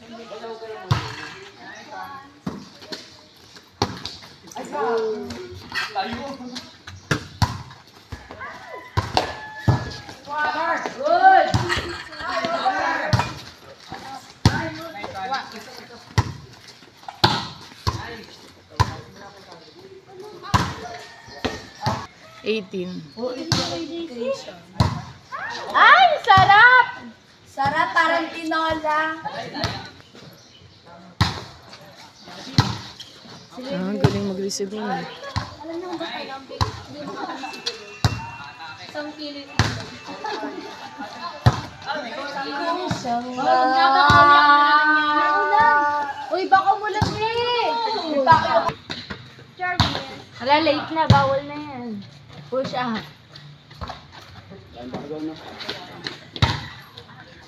Good! 18. Ay, sarap! Sarap, parang tinola. Ah, galing mag-receive mo. Alam niyo ba kayo ang big? Isang kilo. Uy, baka mo lang eh! Hala, late na. Bawal na yan. Push up.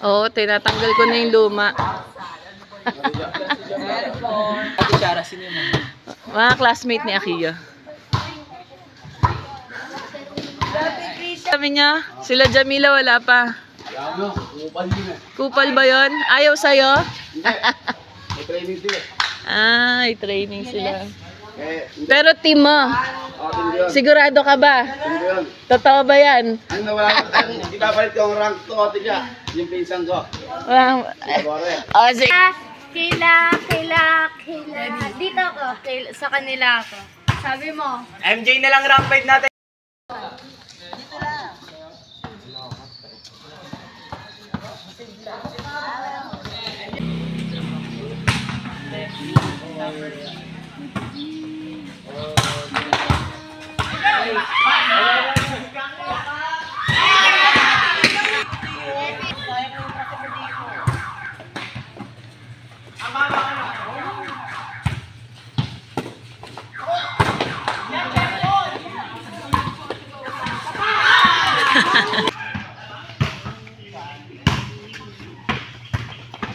Oo, tinatanggal ko na yung luma. Mga classmate ni Akiya. Sabi niya, sila Jamila wala pa. Kupal ba yun? Ayaw sa'yo? May training sila. Ah, may training sila. Pero team mo, sigurado ka ba? Totoo ba yan? Ano wala ka? Hindi babalik yung rank to, tiga. Yung pinsan ko. Walang... Oh, sige. Kila. Dito ako. Sa kanila ako. Sabi mo. MJ na lang rank 5 natin.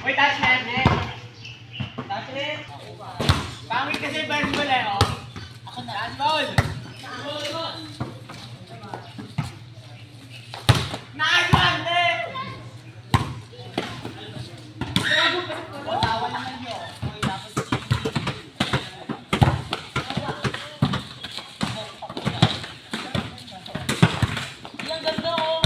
Wait, touch hand, eh. Touch it. Pangit kasi baseball eh, oh. Ako na. Baseball. Nice one, eh. Tawa naman yun. Yung ganda, oh.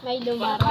May lumaro.